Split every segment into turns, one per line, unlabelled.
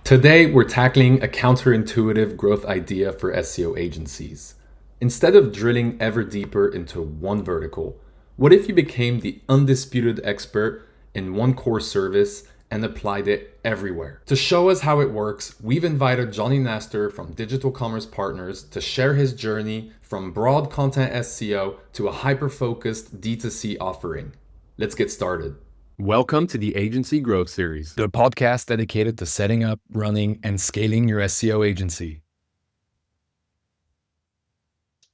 Today, we're tackling a counterintuitive growth idea for SEO agencies. Instead of drilling ever deeper into one vertical, what if you became the undisputed expert in one core service and applied it everywhere? To show us how it works, we've invited Jonny Nastor from Digital Commerce Partners to share his journey from broad content SEO to a hyper-focused D2C offering. Let's get started.
Welcome to the Agency Growth Series, the podcast dedicated to setting up, running, and scaling your SEO agency.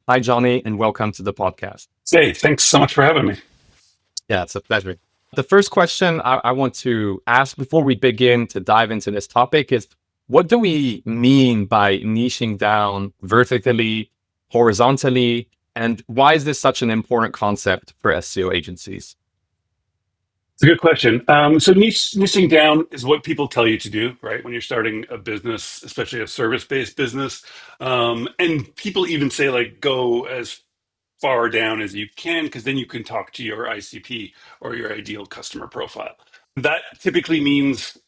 Hi, Jonny, and welcome to the podcast.
Hey, thanks so much for having me.
Yeah, it's a pleasure. The first question I want to ask before we begin to dive into this topic is, what do we mean by niching down vertically, horizontally, and why is this such an important concept for SEO agencies?
It's a good question. So niching down is what people tell you to do, right? When you're starting a business, especially a service-based business. And people even say like go as far down as you can, because then you can talk to your ICP or your ideal customer profile. That typically means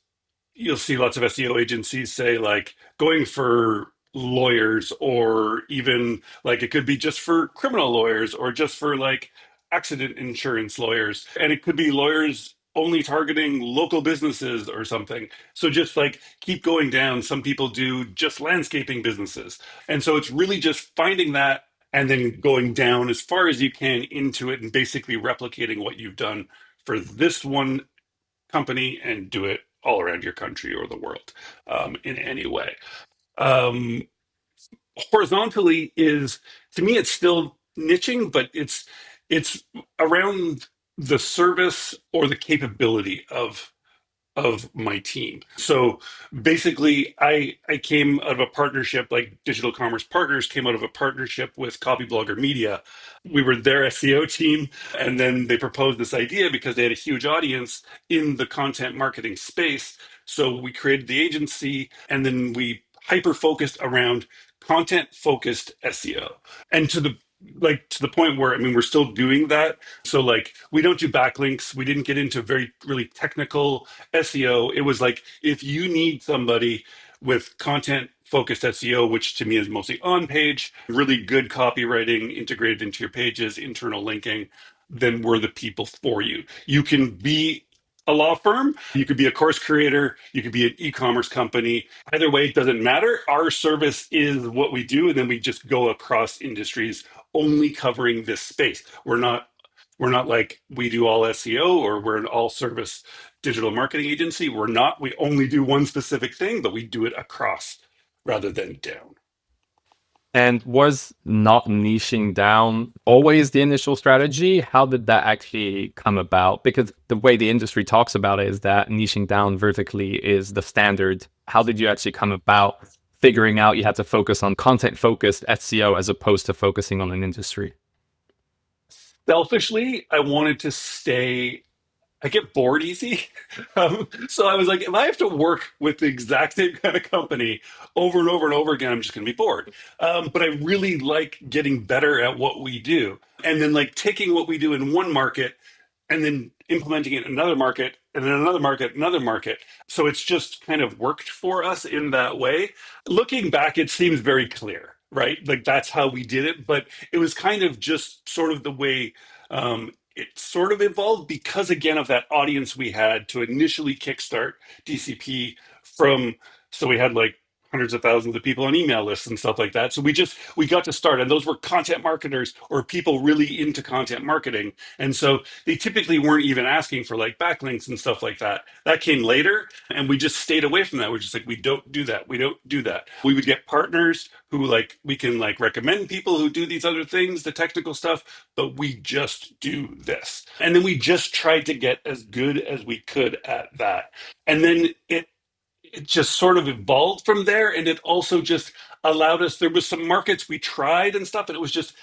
you'll see lots of SEO agencies say like going for lawyers, or even like it could be just for criminal lawyers or just for like accident insurance lawyers. And it could be lawyers only targeting local businesses or something. So just like keep going down. Some people do just landscaping businesses. And so it's really just finding that and then going down as far as you can into it and basically replicating what you've done for this one company and do it all around your country or the world in any way. Um, Horizontally is, to me, it's still niching, but it's around the service or the capability of my team. So basically, I came out of a partnership, like Digital Commerce Partners came out of a partnership with Copyblogger Media. We were their SEO team, and then they proposed this idea because they had a huge audience in the content marketing space. So we created the agency, and then we hyper focused around content focused SEO. And to the point where, I mean, we're still doing that. So like we don't do backlinks. We didn't get into very really technical SEO. It was like if you need somebody with content focused SEO, which to me is mostly on page, really good copywriting integrated into your pages, internal linking, then we're the people for you. You can be a law firm, you could be a course creator, you could be an e-commerce company. Either way, it doesn't matter. Our service is what we do, and then we just go across industries only covering this space. We're not like we do all SEO or we're an all service digital marketing agency. We're not. We only do one specific thing, but we do it across rather than down.
And was not niching down always the initial strategy? How did that actually come about? Because the way the industry talks about it is that niching down vertically is the standard. How did you actually come about figuring out you had to focus on content focused SEO as opposed to focusing on an industry?
Selfishly, I wanted to stay. I get bored easy. So I was like, if I have to work with the exact same kind of company over and over and over again, I'm just going to be bored. But I really like getting better at what we do. And then like taking what we do in one market and then implementing it in another market and then another market, another market. So it's just kind of worked for us in that way. Looking back, it seems very clear, right? Like that's how we did it. But it was kind of just sort of the way it sort of evolved because again of that audience we had to initially kickstart DCP from. So we had like hundreds of thousands of people on email lists and stuff like that. So we got to start, and those were content marketers or people really into content marketing. And so they typically weren't even asking for like backlinks and stuff like that. That came later, and we just stayed away from that. We're just like, we don't do that. We don't do that. We would get partners who like we can like recommend people who do these other things, the technical stuff, but we just do this. And then we just tried to get as good as we could at that. And then it just sort of evolved from there, and it also just allowed us, there was some markets we tried and stuff, and it was just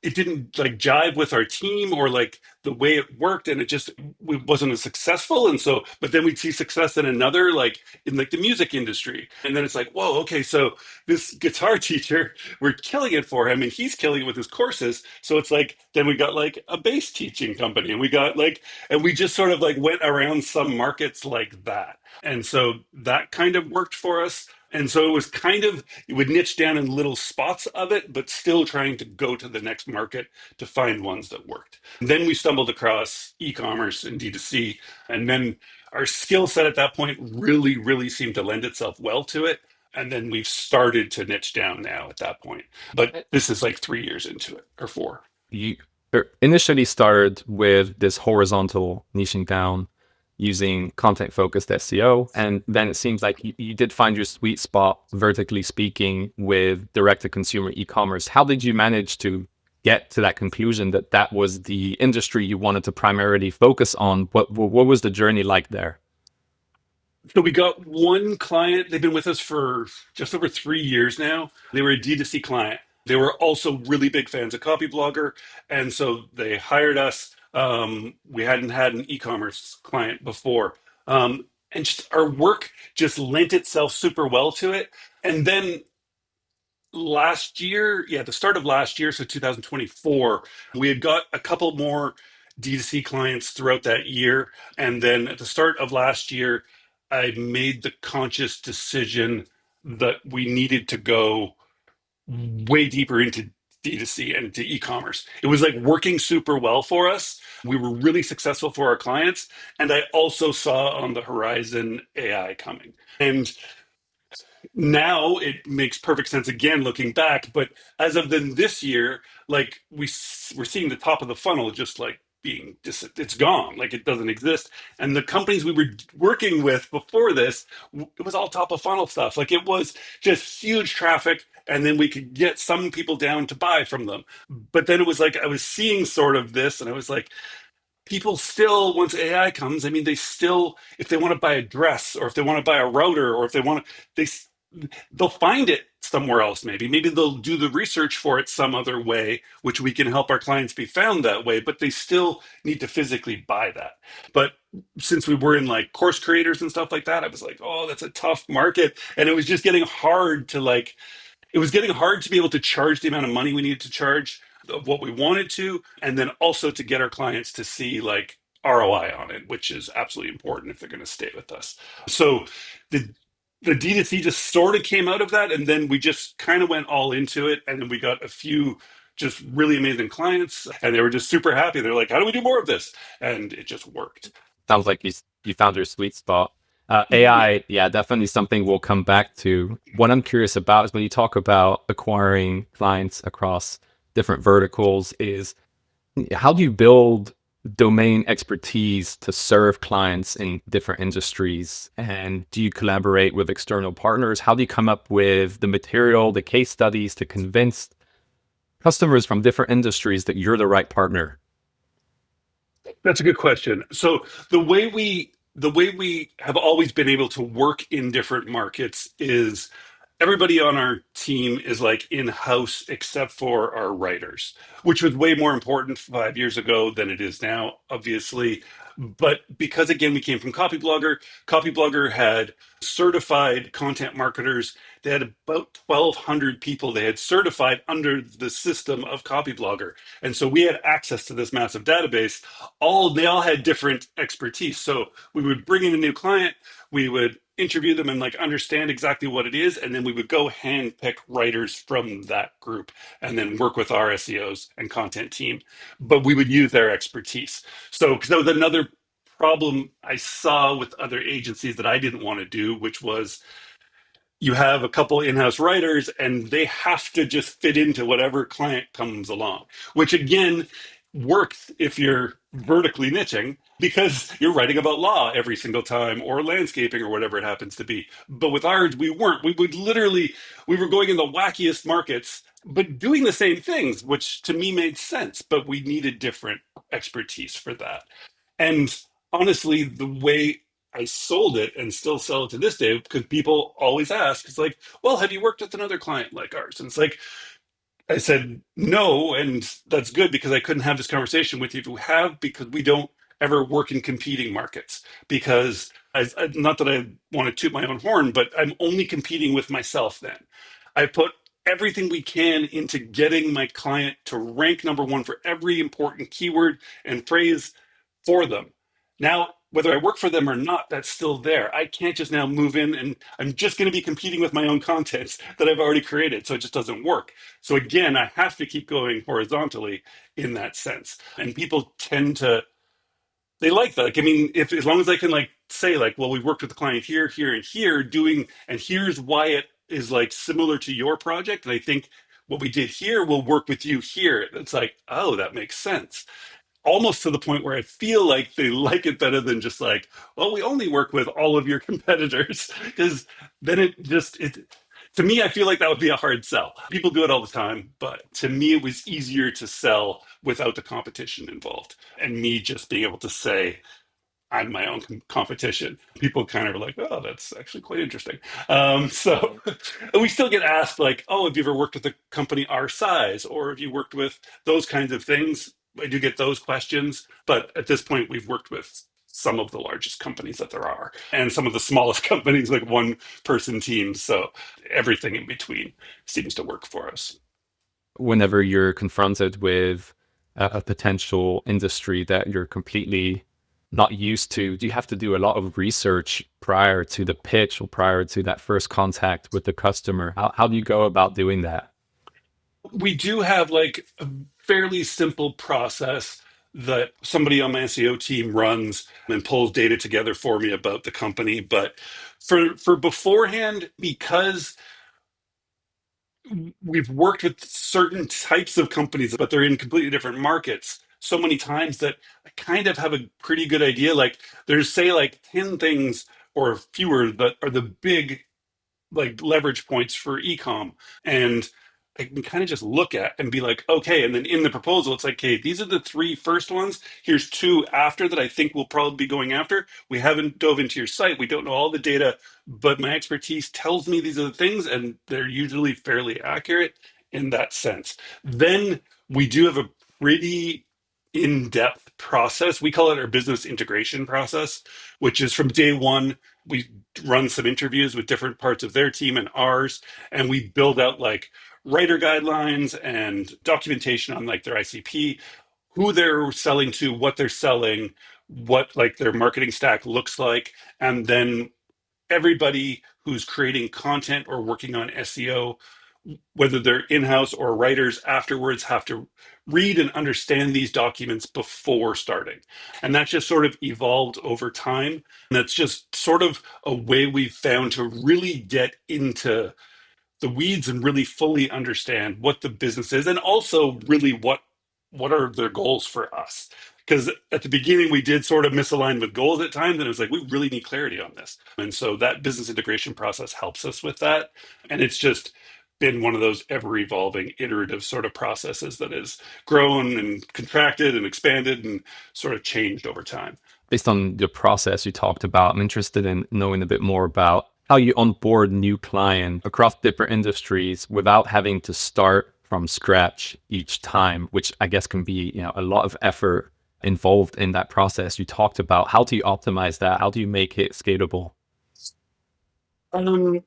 it didn't like jive with our team or like the way it worked, and it wasn't as successful. And so, but then we'd see success in another, like in like the music industry, and then it's like, whoa, okay, so this guitar teacher, we're killing it for him and he's killing it with his courses. So it's like, then we got like a bass teaching company, and we got like, and we just sort of like went around some markets like that. And so that kind of worked for us. And so it was kind of, you would niche down in little spots of it, but still trying to go to the next market to find ones that worked. And then we stumbled across e-commerce and D2C. And then our skill set at that point really, really seemed to lend itself well to it. And then we've started to niche down now at that point. But this is like 3 years into it, or four.
You initially started with this horizontal niching down using content focused SEO. And then it seems like you did find your sweet spot, vertically speaking, with direct to consumer e-commerce. How did you manage to get to that conclusion that that was the industry you wanted to primarily focus on? What was the journey like there?
So we got one client. They've been with us for just over 3 years now. They were a D2C client. They were also really big fans of Copyblogger. And so they hired us. We hadn't had an e-commerce client before. And just our work just lent itself super well to it. And then last year, yeah, the start of last year, so 2024, we had got a couple more D2C clients throughout that year. And then at the start of last year, I made the conscious decision that we needed to go way deeper into D2C and to e-commerce. It was like working super well for us. We were really successful for our clients. And I also saw on the horizon AI coming. And now it makes perfect sense again looking back, but as of then this year, like we're seeing the top of the funnel just like being just, it's gone, like it doesn't exist. And the companies we were working with before this, it was all top of funnel stuff. Like it was just huge traffic, and then we could get some people down to buy from them. But then it was like I was seeing sort of this, and I was like, people still, once AI comes, I mean, they still, if they want to buy a dress, or if they want to buy a router, or if they want to, they'll find it somewhere else. Maybe they'll do the research for it some other way, which we can help our clients be found that way, but they still need to physically buy that. But since we were in like course creators and stuff like that, I was like, oh, that's a tough market. And it was just getting hard to like, it was getting hard to be able to charge the amount of money we needed to charge of what we wanted to, and then also to get our clients to see like ROI on it, which is absolutely important if they're going to stay with us. So the D2C just sort of came out of that, and then we just kind of went all into it, and then we got a few just really amazing clients, and they were just super happy. They're like, how do we do more of this? And it just worked.
Sounds like you found your sweet spot.
Yeah.
AI, yeah, definitely something we'll come back to. What I'm curious about is when you talk about acquiring clients across different verticals, is how do you build domain expertise to serve clients in different industries? And do you collaborate with external partners? How do you come up with the material, the case studies to convince customers from different industries that you're the right partner?
That's a good question. So the way we have always been able to work in different markets is everybody on our team is like in-house except for our writers, which was way more important 5 years ago than it is now, obviously. But because again, we came from Copyblogger had certified content marketers. They had about 1,200 people they had certified under the system of Copyblogger. And so we had access to this massive database. They all had different expertise. So we would bring in a new client, we would interview them and like understand exactly what it is, and then we would go hand pick writers from that group and then work with our SEOs and content team, but we would use their expertise. So because that was another problem I saw with other agencies that I didn't want to do, which was you have a couple in-house writers and they have to just fit into whatever client comes along, which again works if you're vertically niching because you're writing about law every single time, or landscaping, or whatever it happens to be. But with ours, we weren't. We were going in the wackiest markets but doing the same things, which to me made sense, but we needed different expertise for that. And honestly, the way I sold it and still sell it to this day, because people always ask, it's like, well, have you worked with another client like ours? And it's like, I said no, and that's good because I couldn't have this conversation with you if we have, because we don't ever work in competing markets. Because not that I want to toot my own horn, but I'm only competing with myself then. I put everything we can into getting my client to rank number one for every important keyword and phrase for them. Now, whether I work for them or not, that's still there. I can't just now move in and I'm just going to be competing with my own contents that I've already created. So it just doesn't work. So again, I have to keep going horizontally in that sense. And people tend to, they like that. Like, I mean, if as long as I can like say like, well, we worked with the client here, here, and here doing, and here's why it is like similar to your project. And I think what we did here will work with you here. It's like, oh, that makes sense, almost to the point where I feel like they like it better than just like, well, we only work with all of your competitors. Because then it to me, I feel like that would be a hard sell. People do it all the time, but to me, it was easier to sell without the competition involved and me just being able to say, I'm my own competition. People kind of are like, oh, that's actually quite interesting. So we still get asked like, oh, have you ever worked with a company our size? Or have you worked with those kinds of things? I do get those questions. But at this point, we've worked with some of the largest companies that there are and some of the smallest companies, like one person teams. So everything in between seems to work for us.
Whenever you're confronted with a potential industry that you're completely not used to, do you have to do a lot of research prior to the pitch or prior to that first contact with the customer? How do you go about doing that?
We do have like a fairly simple process that somebody on my SEO team runs and pulls data together for me about the company. But for beforehand, because we've worked with certain types of companies, but they're in completely different markets so many times that I kind of have a pretty good idea. Like there's say like 10 things or fewer that are the big like leverage points for ecom, and I can kind of just look at and be like, okay, and then in the proposal it's like, okay, these are the three first ones, here's two after that I think we'll probably be going after. We haven't dove into your site, we don't know all the data, but my expertise tells me these are the things, and they're usually fairly accurate in that sense. Then we do have a pretty in-depth process. We call it our business integration process, which is from day one we run some interviews with different parts of their team and ours, and we build out like writer guidelines and documentation on like their ICP, who they're selling to, what they're selling, what like their marketing stack looks like, and then everybody who's creating content or working on SEO, whether they're in-house or writers afterwards, have to read and understand these documents before starting. And that's just sort of evolved over time. And that's just sort of a way we've found to really get into the weeds and really fully understand what the business is, and also really what are their goals for us. Because at the beginning we did sort of misalign with goals at times, and it was like we really need clarity on this, and so that business integration process helps us with that. And it's just been one of those ever evolving iterative sort of processes that has grown and contracted and expanded and sort of changed over time.
Based on the process you talked about, I'm interested in knowing a bit more about how you onboard new clients across different industries without having to start from scratch each time, which I guess can be, a lot of effort involved in that process. You talked about how do you optimize that? How do you make it scalable?
Um,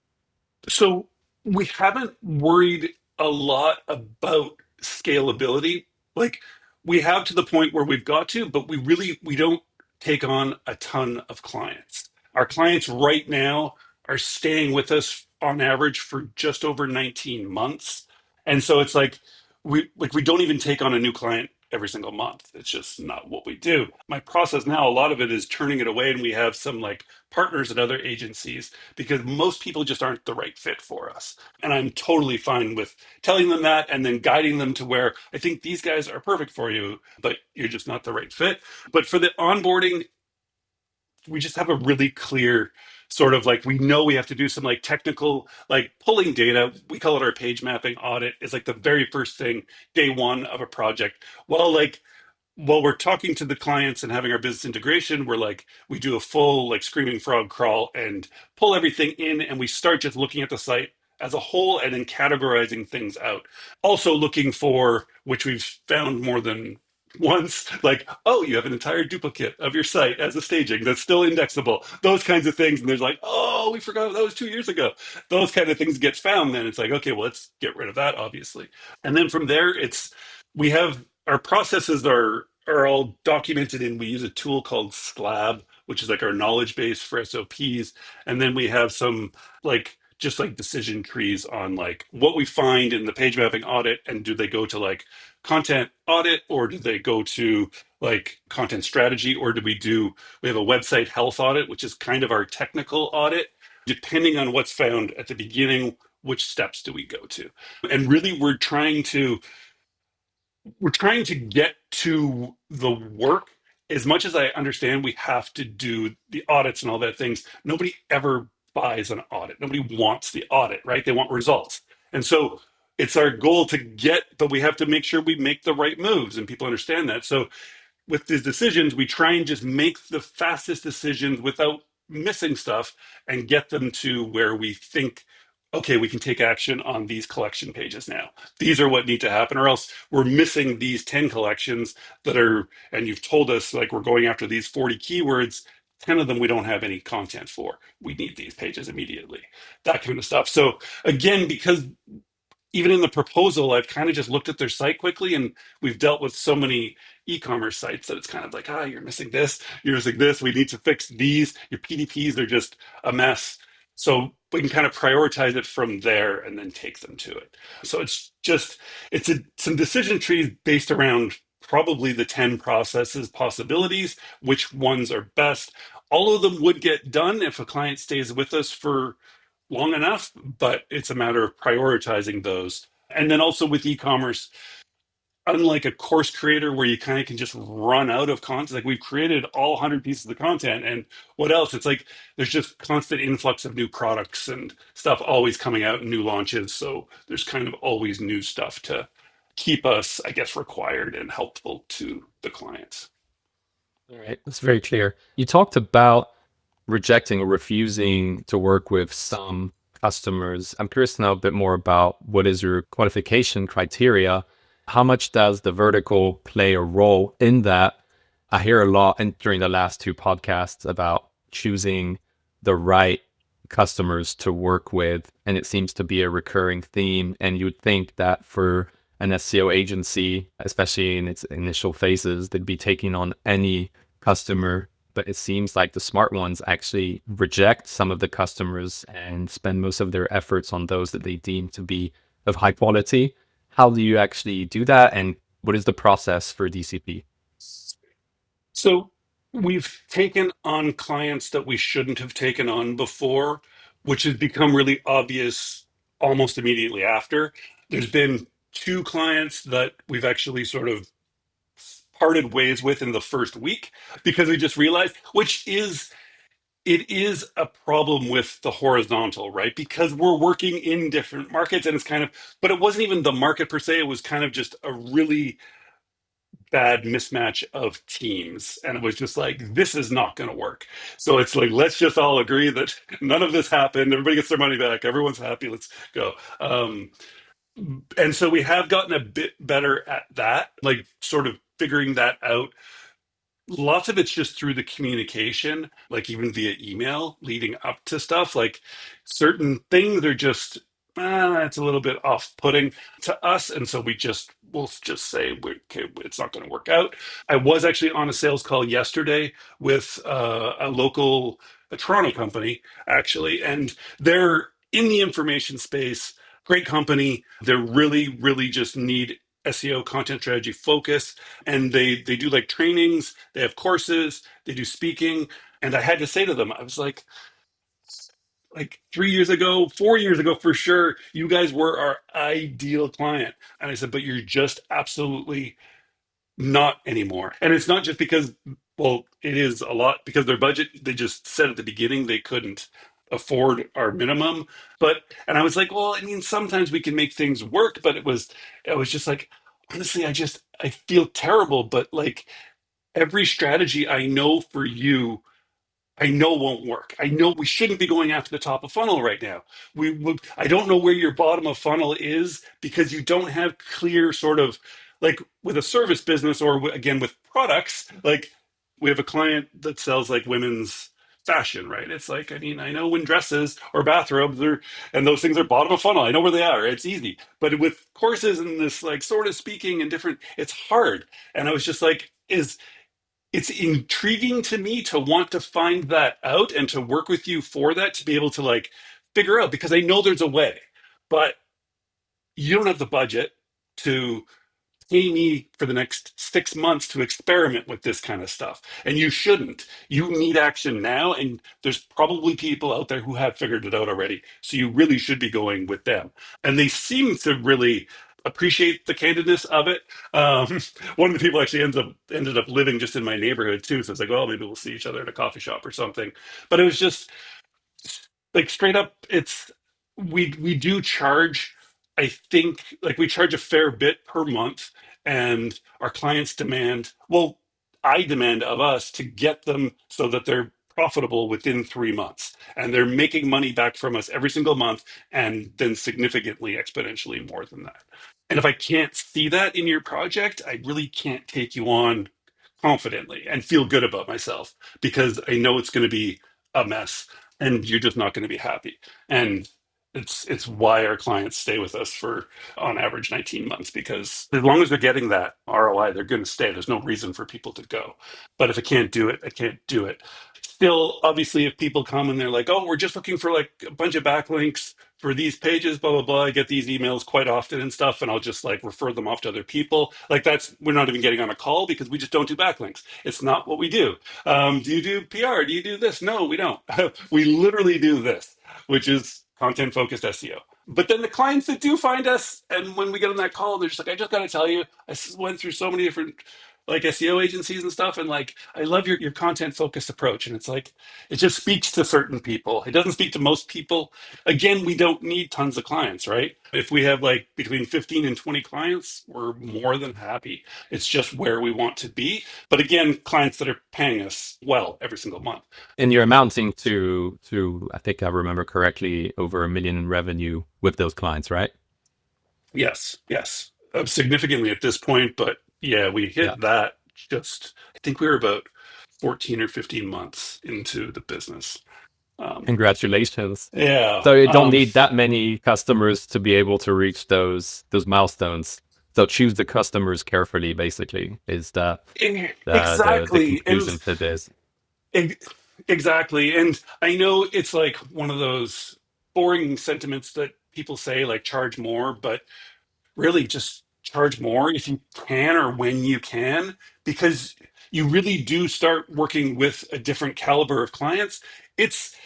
So we haven't worried a lot about scalability. Like we have to the point where we've got to, but we don't take on a ton of clients. Our clients right now are staying with us on average for just over 19 months. And so it's like we don't even take on a new client every single month. It's just not what we do. My process now, a lot of it is turning it away, and we have some like partners at other agencies because most people just aren't the right fit for us. And I'm totally fine with telling them that and then guiding them to where I think these guys are perfect for you, but you're just not the right fit. But for the onboarding, we just have a really clear sort of like, we know we have to do some like technical like pulling data. We call it our page mapping audit. Is like the very first thing day one of a project. Well, like while we're talking to the clients and having our business integration, we're like, we do a full like screaming frog crawl and pull everything in, and we start just looking at the site as a whole and then categorizing things out. Also looking for, which we've found more than once, like, oh, you have an entire duplicate of your site as a staging that's still indexable, those kinds of things. And there's like, oh, we forgot that was 2 years ago. Those kind of things get found. Then it's like, okay, well, let's get rid of that, obviously. And then from there, we have our processes are all documented in, we use a tool called Slab, which is like our knowledge base for SOPs. And then we have some like just like decision trees on like what we find in the page mapping audit, and do they go to like content audit, or do they go to like content strategy, or we have a website health audit, which is kind of our technical audit. Depending on what's found at the beginning, which steps do we go to? And really we're trying to get to the work. As much as I understand we have to do the audits and all that things, nobody ever buys an audit. Nobody wants the audit, right? They want results. And so it's our goal to get, but we have to make sure we make the right moves and people understand that. So with these decisions, we try and just make the fastest decisions without missing stuff, and get them to where we think, okay, we can take action on these collection pages now. These are what need to happen, or else we're missing these 10 collections that are, and you've told us like we're going after these 40 keywords. 10 of them we don't have any content for. We need these pages immediately, that kind of stuff. So again, because even in the proposal, I've kind of just looked at their site quickly, and we've dealt with so many e-commerce sites that it's kind of like, you're missing this, you're missing this. We need to fix these. Your PDPs are just a mess. So we can kind of prioritize it from there and then take them to it. So some decision trees based around probably the 10 processes possibilities, which ones are best. All of them would get done if a client stays with us for long enough, but it's a matter of prioritizing those. And then also with e-commerce, unlike a course creator where you kind of can just run out of content, like we've created all 100 pieces of content, and what else? It's like there's just constant influx of new products and stuff always coming out, and new launches. So there's kind of always new stuff to keep us, I guess, required and helpful to the clients.
All right, that's very clear. You talked about rejecting or refusing to work with some customers. I'm curious to know a bit more about what is your qualification criteria. How much does the vertical play a role in that? I hear a lot during the last two podcasts about choosing the right customers to work with, and it seems to be a recurring theme. And you would think that for an SEO agency, especially in its initial phases, they'd be taking on any customer, but it seems like the smart ones actually reject some of the customers and spend most of their efforts on those that they deem to be of high quality. How do you actually do that, and what is the process for DCP?
So we've taken on clients that we shouldn't have taken on before, which has become really obvious almost immediately after. There's been two clients that we've actually sort of parted ways with in the first week, because we just realized, it is a problem with the horizontal, right? Because we're working in different markets, and it's kind of, but it wasn't even the market per se. It was kind of just a really bad mismatch of teams. And it was just like, this is not going to work. So it's like, let's just all agree that none of this happened. Everybody gets their money back. Everyone's happy. Let's go. And so we have gotten a bit better at that, like sort of figuring that out. Lots of it's just through the communication, like even via email leading up to stuff. Like certain things are just, it's a little bit off-putting to us, and so we'll just say, okay, it's not going to work out. I was actually on a sales call yesterday with a Toronto company actually, and they're in the information space. Great company. They're really just need SEO content strategy focus, and they do like trainings, they have courses, they do speaking. And I had to say to them, I was like 3 years ago, 4 years ago, for sure, you guys were our ideal client. And I said, but you're just absolutely not anymore. And it's not just because, well, it is a lot because their budget, they just said at the beginning they couldn't afford our minimum. And I was like, well, I mean, sometimes we can make things work, but it was just like, honestly, I feel terrible, but like every strategy I know for you, I know won't work. I know we shouldn't be going after the top of funnel right now. I don't know where your bottom of funnel is because you don't have clear sort of like with a service business or again with products. Like we have a client that sells like women's fashion, right? It's like, I mean, I know when dresses or bathrobes are, and those things are bottom of funnel. I know where they are. It's easy. But with courses and this like sort of speaking and different, it's hard. And I was just like, is it's intriguing to me to want to find that out and to work with you for that to be able to like figure out because I know there's a way, but you don't have the budget to pay me for the next 6 months to experiment with this kind of stuff. And you shouldn't. You need action now. And there's probably people out there who have figured it out already. So you really should be going with them. And they seem to really appreciate the candidness of it. One of the people actually ended up living just in my neighborhood too. So it's like, well, maybe we'll see each other at a coffee shop or something. But it was just like straight up, it's we do charge, I think like we charge a fair bit per month, and our clients demand, well, I demand of us to get them so that they're profitable within 3 months and they're making money back from us every single month, and then significantly exponentially more than that. And if I can't see that in your project, I really can't take you on confidently and feel good about myself because I know it's going to be a mess and you're just not going to be happy. And it's why our clients stay with us for on average 19 months because as long as they're getting that ROI, they're going to stay. There's no reason for people to go. But if I can't do it, I can't do it. Still, obviously, if people come and they're like, "Oh, we're just looking for like a bunch of backlinks for these pages, blah blah blah," I get these emails quite often and stuff, and I'll just like refer them off to other people. Like that's we're not even getting on a call because we just don't do backlinks. It's not what we do. Do you do PR? Do you do this? No, we don't. We literally do this, which is content focused SEO. But then the clients that do find us, and when we get on that call, they're just like, "I just got to tell you, went through so many different like SEO agencies and stuff, and like I love your content focused approach." And it's like it just speaks to certain people. It doesn't speak to most people. Again, we don't need tons of clients, right? If we have like between 15 and 20 clients, we're more than happy. It's just where we want to be. But again, clients that are paying us well every single month.
And you're amounting to I think I remember correctly, over 1 million in revenue with those clients, right?
Yes, yes. Significantly at this point, but yeah, we
Yeah.
hit that just, I think we were about 14 or 15 months into the business. Um,
Congratulations.
yeah.
So you don't need that many customers to be able to reach those milestones. So choose the customers carefully, basically, is the
Exactly.
conclusion to this.
And exactly. And I know it's like one of those boring sentiments that people say, like charge more, but really just charge more if you can or when you can, because you really do start working with a different caliber of clients. It's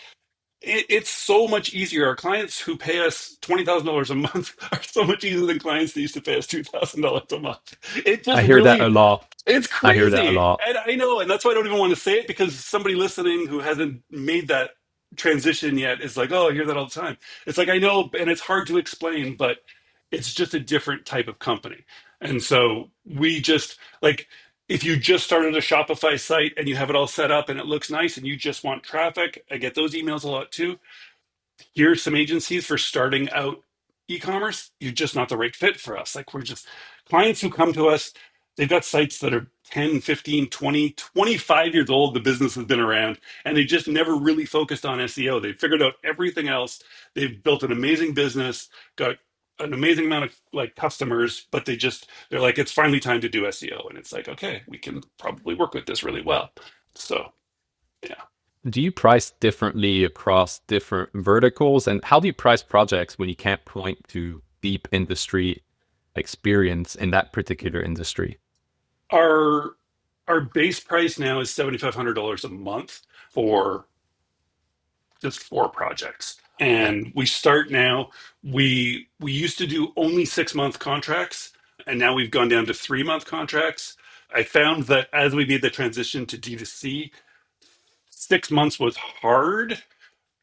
it's so much easier. Our clients who pay us $20,000 a month are so much easier than clients that used to pay us $2,000 a month. It
I
just
hear that a
really,
lot.
it's
I hear that a
crazy.
lot.
And I know, and that's why I don't even want to say it because somebody listening who hasn't made that transition yet is like, oh, I hear that all the time. It's like, I know, and it's hard to explain, but it's just a different type of company. And so we just like, if you just started a Shopify site and you have it all set up and it looks nice and you just want traffic, I get those emails a lot too. Here's some agencies for starting out e-commerce. You're just not the right fit for us. Like we're just clients who come to us, they've got sites that are 10, 15, 20, 25 years old. The business has been around and they just never really focused on SEO. They figured out everything else. They've built an amazing business, got an amazing amount of like customers, but they're like, it's finally time to do SEO. And it's like, okay, we can probably work with this really well. So yeah.
Do you price differently across different verticals? And how do you price projects when you can't point to deep industry experience in that particular industry?
Our our base price now is $7,500 a month for just 4 projects. And we start now, we used to do only 6 month contracts, and now we've gone down to 3 month contracts. I found that as we made the transition to D2C, 6 months was hard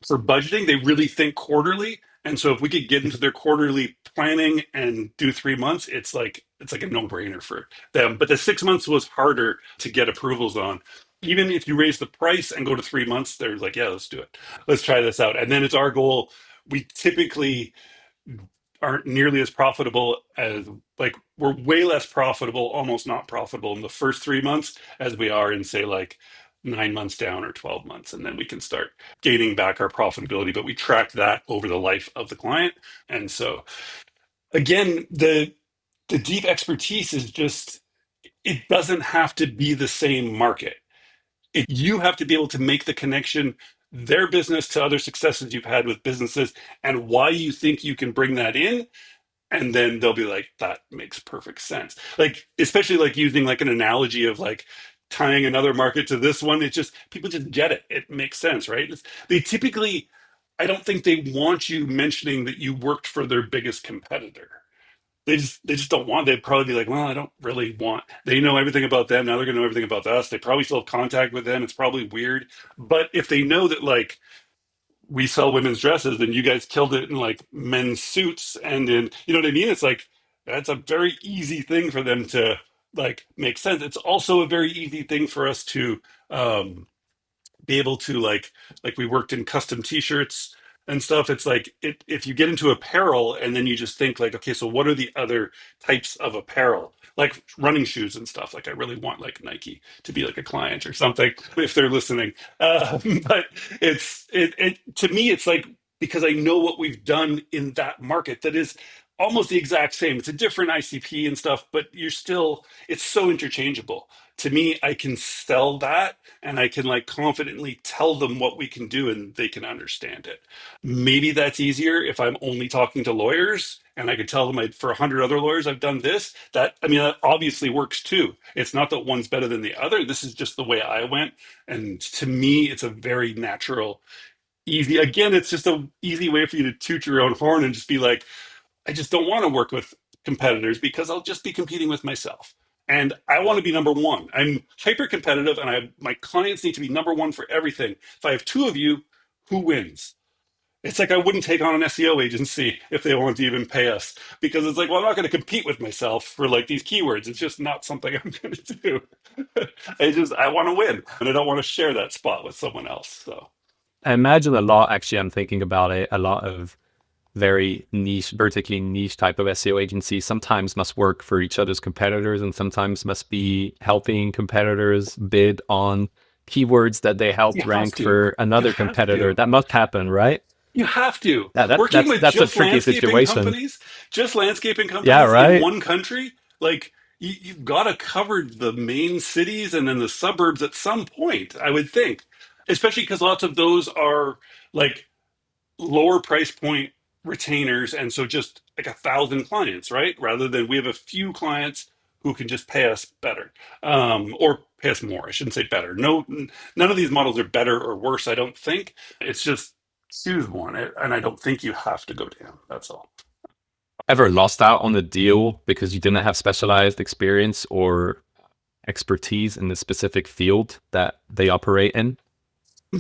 for budgeting. They really think quarterly. And so if we could get into their quarterly planning and do 3 months, it's like a no-brainer for them. But the 6 months was harder to get approvals on. even if you raise the price and go to 3 months, they're like, yeah, let's do it. Let's try this out. And then it's our goal. We typically aren't nearly as profitable as, like, we're way less profitable, almost not profitable in the first 3 months as we are in, say, like 9 months down or 12 months. And then we can start gaining back our profitability. But we track that over the life of the client. And so again, the deep expertise is just, it doesn't have to be the same market. You have to be able to make the connection, their business to other successes you've had with businesses, and why you think you can bring that in. And then they'll be like, that makes perfect sense. Like, especially like using like an analogy of like tying another market to this one. It's just, people just get it. It makes sense, right? They typically, I don't think they want you mentioning that you worked for their biggest competitor. They just don't want. They'd probably be like, well, I don't really want. They know everything about them. Now they're gonna know everything about us. They probably still have contact with them. It's probably weird. But if they know that, like, we sell women's dresses and you guys killed it in like men's suits and in, you know what I mean? It's like, that's a very easy thing for them to like make sense. It's also a very easy thing for us to be able to like we worked in custom t-shirts and stuff. It's like, if you get into apparel and then you just think like, okay, so what are the other types of apparel, like running shoes and stuff? Like, I really want like Nike to be like a client or something if they're listening. But it to me, it's like, because I know what we've done in that market that is almost the exact same. It's a different ICP and stuff, but you're still, it's so interchangeable. To me, I can sell that and I can like confidently tell them what we can do and they can understand it. Maybe that's easier if I'm only talking to lawyers and I could tell them, for 100 other lawyers I've done this. That, I mean, that obviously works too. It's not that one's better than the other. This is just the way I went. And to me, it's a very natural, easy, again, it's just a easy way for you to toot your own horn and just be like, I just don't want to work with competitors because I'll just be competing with myself. And I want to be number one. I'm hyper competitive and my clients need to be number one for everything. If I have two of you, who wins? It's like, I wouldn't take on an SEO agency if they wanted to even pay us, because it's like, well, I'm not going to compete with myself for like these keywords. It's just not something I'm going to do. I want to win and I don't want to share that spot with someone else. So
I imagine a lot, actually, I'm thinking about it, a lot of very niche, vertically niche type of SEO agencies sometimes must work for each other's competitors and sometimes must be helping competitors bid on keywords that they
you
helped
have
rank
to.
for
You
another
have
competitor.
to.
That must happen, right?
You have to. Working with
That's a
just
tricky
landscaping
situation.
companies, just landscaping
Yeah,
companies in
right?
one country, like, you've got to cover the main cities and then the suburbs at some point, I would think. Especially because lots of those are like lower price point retainers. And so just like 1,000 clients, right? Rather than we have a few clients who can just pay us better, or pay us more. I shouldn't say better. No, none of these models are better or worse, I don't think. It's just choose one. And I don't think you have to go down. That's all.
Ever lost out on a deal because you didn't have specialized experience or expertise in the specific field that they operate in?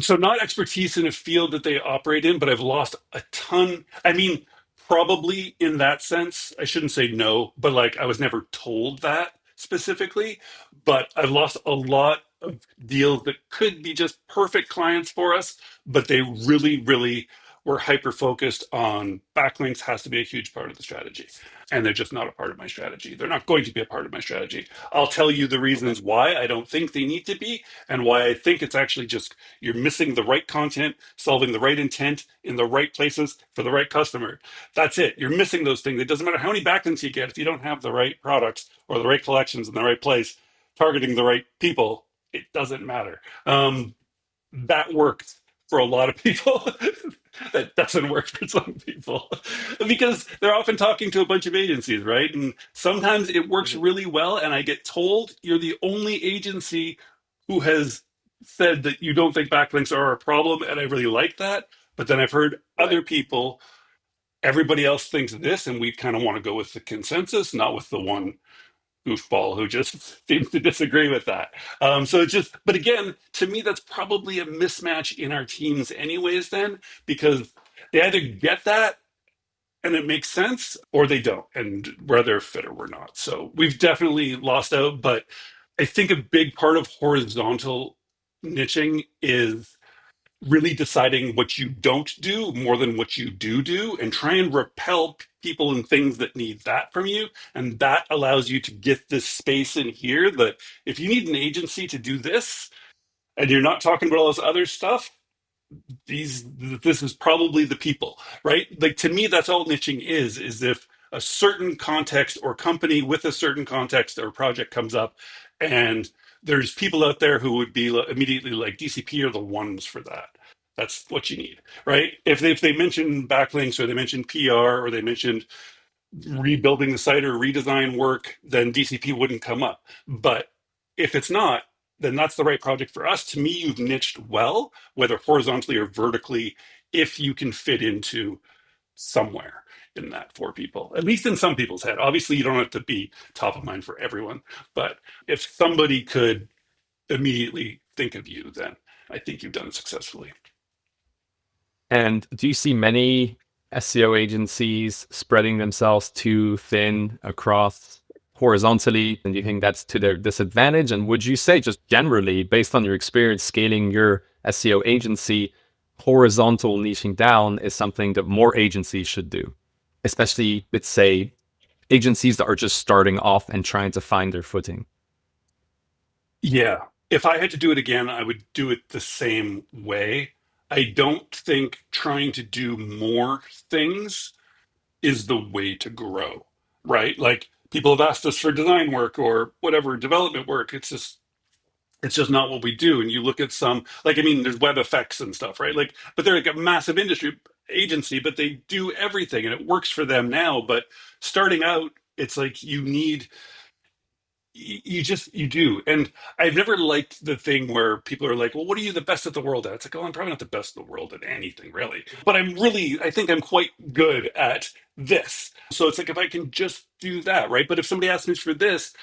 So not expertise in a field that they operate in, but I've lost a ton. I mean, probably in that sense, I shouldn't say no, but like, I was never told that specifically, but I've lost a lot of deals that could be just perfect clients for us, but they really, really were hyper focused on backlinks has to be a huge part of the strategy. And they're just not a part of my strategy. They're not going to be a part of my strategy. I'll tell you the
Okay.
reasons why I don't think they need to be, and why I think it's actually just, you're missing the right content, solving the right intent in the right places for the right customer. That's it. You're missing those things. It doesn't matter how many backlinks you get if you don't have the right products or the right collections in the right place, targeting the right people. It doesn't matter. That works for a lot of people. That doesn't work for some people because they're often talking to a bunch of agencies, right? And sometimes it works
Mhm.
really well. And I get told you're the only agency who has said that you don't think backlinks are a problem. And I really like that. But then I've heard
Right.
other people, everybody else thinks this, and we kind of want to go with the consensus, not with the one goofball who just seems to disagree with that. So it's just, but again, to me, that's probably a mismatch in our teams, anyways, then, because they either get that and it makes sense, or they don't, and whether fit or we're not. So we've definitely lost out, but I think a big part of horizontal niching is really deciding what you don't do more than what you do, and try and repel people and things that need that from you. And that allows you to get this space in here that if you need an agency to do this and you're not talking about all this other stuff, these this is probably the people, right? Like, to me, that's all niching is if a certain context or company with a certain context or project comes up, and there's people out there who would be immediately like, DCP are the ones for that. That's what you need, right? If they mention backlinks, or they mention PR, or they mentioned rebuilding the site or redesign work, then DCP wouldn't come up. But if it's not, then that's the right project for us. To me, you've niched well, whether horizontally or vertically, if you can fit into somewhere in that for people, at least in some people's head. Obviously, you don't have to be top of mind for everyone, but if somebody could immediately think of you, then I think you've done it successfully.
And do you see many SEO agencies spreading themselves too thin across horizontally? And do you think that's to their disadvantage? And would you say, just generally, based on your experience scaling your SEO agency, horizontal niching down is something that more agencies should do, especially with, say, agencies that are just starting off and trying to find their footing?
Yeah. If I had to do it again, I would do it the same way. I don't think trying to do more things is the way to grow, right? Like, people have asked us for design work or whatever, development work. It's just not what we do. And you look at some, like, I mean, there's web effects and stuff, right? Like, but they're like a massive industry agency, but they do everything and it works for them now. But starting out, it's like you need you do. And I've never liked the thing where people are like, well, what are you the best at the world at? It's like, oh, I'm probably not the best in the world at anything, really, but I think I'm quite good at this. So it's like, if I can just do that, right? But if somebody asks me for this,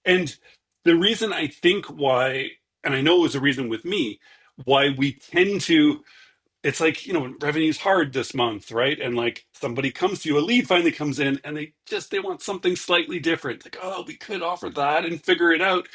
and the reason I think why, and I know it was a reason with me, why we tend to, it's like, revenue's hard this month, right? And like, somebody comes to you, a lead finally comes in, and they want something slightly different. Like, oh, we could offer that and figure it out,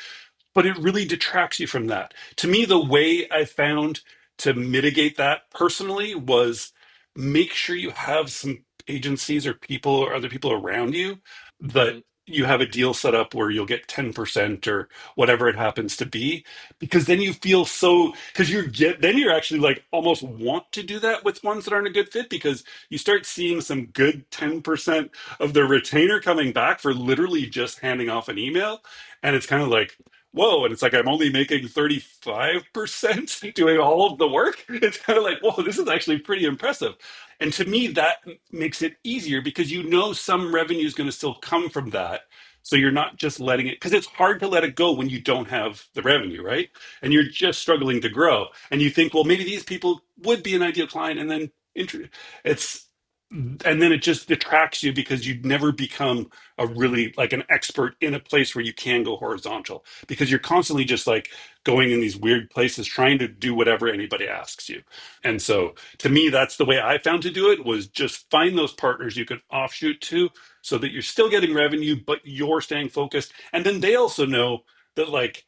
but it really detracts you from that. To me, the way I found to mitigate that personally was, make sure you have some agencies or people or other people around you that
Mhm.
you have a deal set up where you'll get 10% or whatever it happens to be, because then you feel so, because then you're actually like almost want to do that with ones that aren't a good fit, because you start seeing some good 10% of the retainer coming back for literally just handing off an email. And it's kind of like, whoa. And it's like, I'm only making 35% doing all of the work. It's kind of like, whoa, this is actually pretty impressive. And to me, that makes it easier, because some revenue is going to still come from that. So you're not just letting it, because it's hard to let it go when you don't have the revenue, right? And you're just struggling to grow. And you think, well, maybe these people would be an ideal client. And then it's, and then it just detracts you, because you'd never become a really like an expert in a place where you can go horizontal, because you're constantly just like going in these weird places trying to do whatever anybody asks you. And so to me, that's the way I found to do it, was just find those partners you could offshoot to, so that you're still getting revenue but you're staying focused. And then they also know that, like,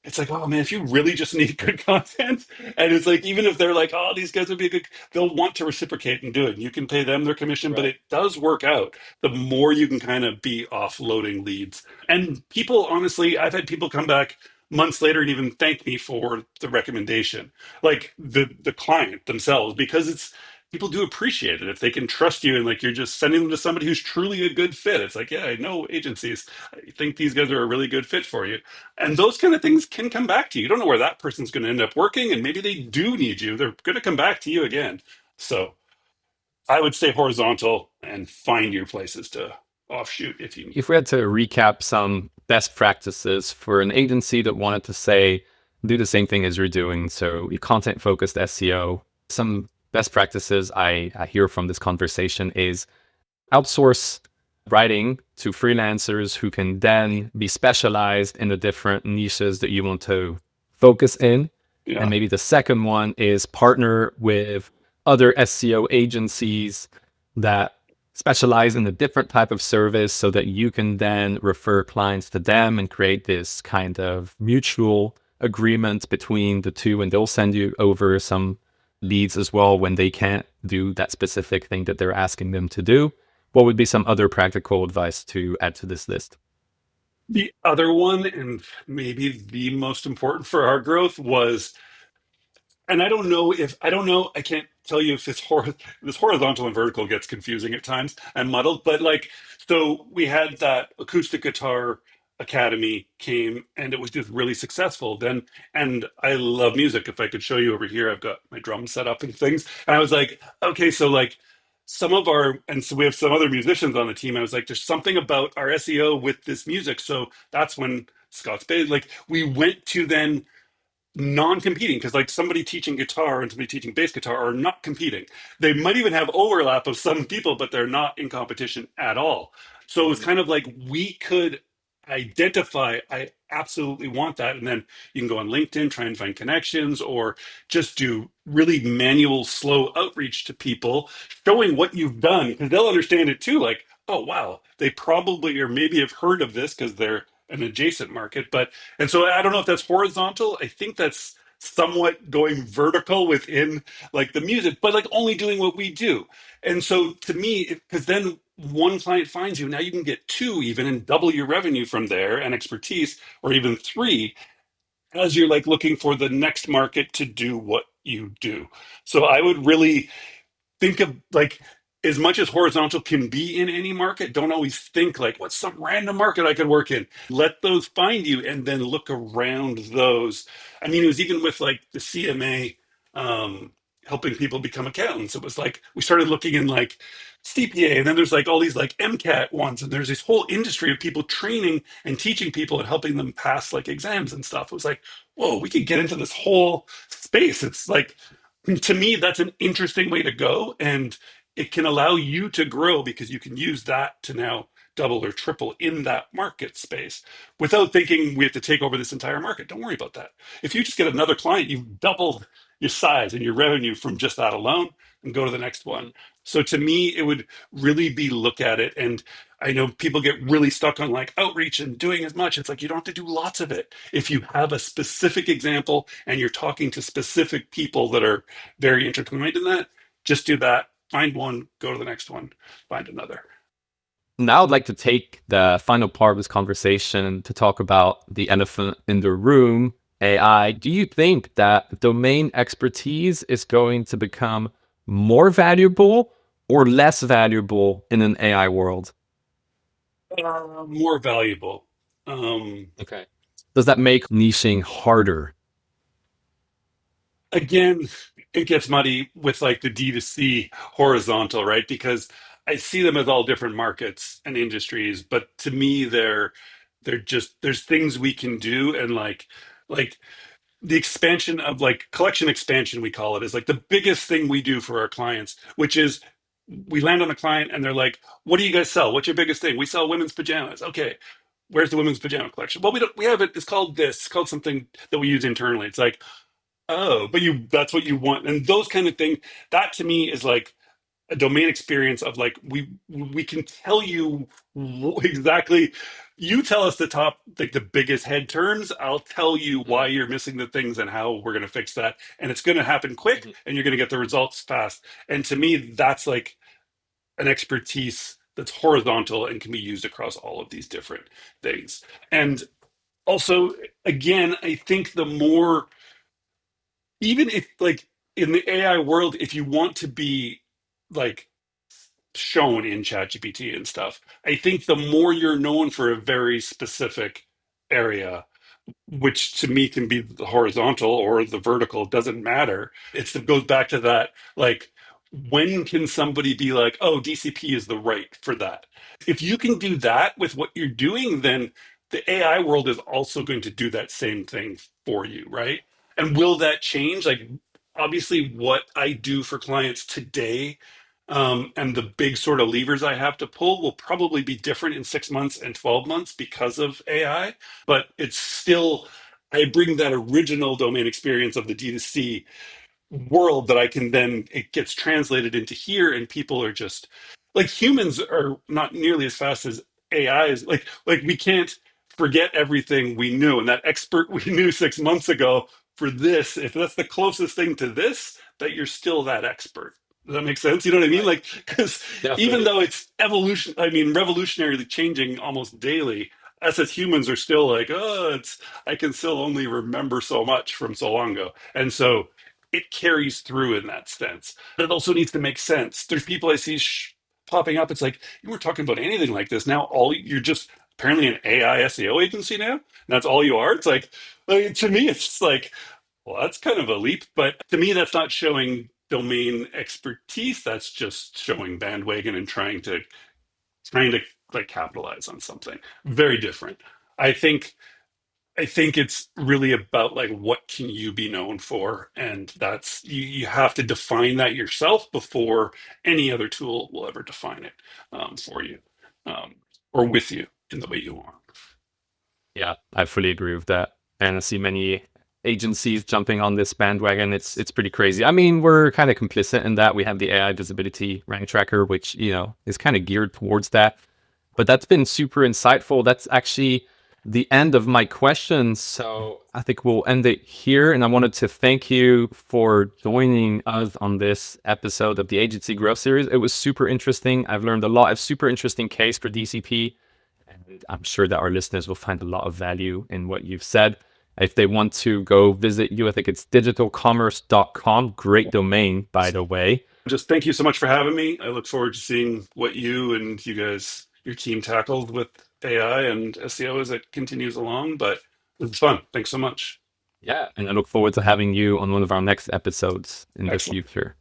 it's like, oh man, if you really just need good content, and it's like, even if they're like, oh, these guys would be a good, they'll want to reciprocate and do it. You can pay them their commission, but
Right.
it does work out. The more you can kind of be offloading leads. And people, honestly, I've had people come back months later and even thank me for the recommendation, like the client themselves, because it's, people do appreciate it if they can trust you, and like, you're just sending them to somebody who's truly a good fit. It's like, yeah, I know agencies, I think these guys are a really good fit for you. And those kind of things can come back to you. You don't know where that person's going to end up working, and maybe they do need you. They're going to come back to you again. So I would stay horizontal and find your places to offshoot if you.
If we had to recap some best practices for an agency that wanted to, say, do the same thing as you're doing, so content focused SEO, some best practices I hear from this conversation is outsource writing to freelancers who can then be specialized in the different niches that you want to focus in.
Yeah.
And maybe the second one is partner with other SEO agencies that specialize in a different type of service, so that you can then refer clients to them and create this kind of mutual agreement between the two, and they'll send you over some leads as well when they can't do that specific thing that they're asking them to do. What would be some other practical advice to add to this list?
The other one, and maybe the most important for our growth, was, and I don't know, I can't tell you if this horizontal and vertical gets confusing at times and muddled, but like, so we had that acoustic guitar academy came and it was just really successful then. And I love music. If I could show you over here, I've got my drums set up and things. And I was like, okay, so like and so we have some other musicians on the team. I was like, there's something about our SEO with this music. So that's when Scott's Bay, like we went to then non-competing, because like somebody teaching guitar and somebody teaching bass guitar are not competing. They might even have overlap of some people, but they're not in competition at all. So it was kind of like we could identify, I absolutely want that, and then you can go on LinkedIn, try and find connections, or just do really manual slow outreach to people showing what you've done, because they'll understand it too, like, oh wow, they probably or maybe have heard of this because they're an adjacent market. But and so I don't know if that's horizontal. I think that's somewhat going vertical within like the music, but like only doing what we do. And so to me, because then one client finds you, now you can get two even and double your revenue from there and expertise, or even three, as you're like looking for the next market to do what you do. So I would really think of like, as much as horizontal can be in any market, don't always think like what's some random market I could work in. Let those find you and then look around those. I mean, it was even with like the CMA, helping people become accountants. It was like we started looking in like CPA, and then there's like all these like MCAT ones, and there's this whole industry of people training and teaching people and helping them pass like exams and stuff. It was like, whoa, we could get into this whole space. It's like, to me, that's an interesting way to go. And it can allow you to grow because you can use that to now double or triple in that market space without thinking we have to take over this entire market. Don't worry about that. If you just get another client, you've doubled your size and your revenue from just that alone, and go to the next one. So to me, it would really be look at it. And I know people get really stuck on like outreach and doing as much. It's like you don't have to do lots of it. If you have a specific example and you're talking to specific people that are very intertwined in that, just do that. Find one, go to the next one, find another.
Now I'd like to take the final part of this conversation to talk about the elephant in the room, AI. Do you think that domain expertise is going to become more valuable or less valuable in an AI world?
More valuable.
Okay. Does that make niching harder?
Again, it gets muddy with like the D2C horizontal, right? Because I see them as all different markets and industries, but to me, they're just, there's things we can do, and like the expansion of like collection expansion, we call it, is like the biggest thing we do for our clients, which is we land on a client and they're like, what do you guys sell? What's your biggest thing? We sell women's pajamas. Okay. Where's the women's pajama collection? Well, we have it. It's called this. It's called something that we use internally. It's like, oh, but that's what you want. And those kind of thing, that to me is like a domain experience of like, we can tell you exactly, you tell us the top, like the biggest head terms, I'll tell you why you're missing the things and how we're going to fix that. And it's going to happen quick and you're going to get the results fast. And to me, that's like an expertise that's horizontal and can be used across all of these different things. And also, again, I think the more, even if like in the AI world, if you want to be like shown in ChatGPT and stuff, I think the more you're known for a very specific area, which to me can be the horizontal or the vertical, doesn't matter. It goes back to that, like, when can somebody be like, oh, DCP is the right for that? If you can do that with what you're doing, then the AI world is also going to do that same thing for you, right? And will that change? Like, obviously, what I do for clients today, and the big sort of levers I have to pull will probably be different in 6 months and 12 months because of AI, but it's still, I bring that original domain experience of the D2C world that I can then, it gets translated into here, and people are just like, humans are not nearly as fast as AI is. Like we can't forget everything we knew. And that expert we knew 6 months ago for this, if that's the closest thing to this, that you're still that expert. Does that make sense? You know what I mean?
Right.
Like, because even
Definitely.
though it's evolution, I mean, revolutionarily changing almost daily, us as humans are still like, oh, I can still only remember so much from so long ago. And so it carries through in that sense. But it also needs to make sense. There's people I see popping up. It's like, you weren't talking about anything like this. Now all you're just apparently an AI SEO agency now. And that's all you are. It's like to me, it's just like, well, that's kind of a leap. But to me, that's not showing domain expertise. That's just showing bandwagon and trying to like capitalize on something very different. I think I think it's really about like what can you be known for, and that's you have to define that yourself before any other tool will ever define it for you um, or with you in the way you want.
Yeah, I fully agree with that. And I see many agencies jumping on this bandwagon. It's pretty crazy. I mean, we're kind of complicit in that. We have the AI visibility rank tracker, which, is kind of geared towards that. But that's been super insightful. That's actually the end of my questions. So I think we'll end it here. And I wanted to thank you for joining us on this episode of the Agency Growth Series. It was super interesting. I've learned a lot. A super interesting case for DCP. And I'm sure that our listeners will find a lot of value in what you've said. If they want to go visit you, I think it's digitalcommerce.com. Great domain, by the way.
Just thank you so much for having me. I look forward to seeing what you guys, your team tackled with AI and SEO as it continues along. But it was fun. Thanks so much.
Yeah. And I look forward to having you on one of our next episodes in the
Excellent.
future.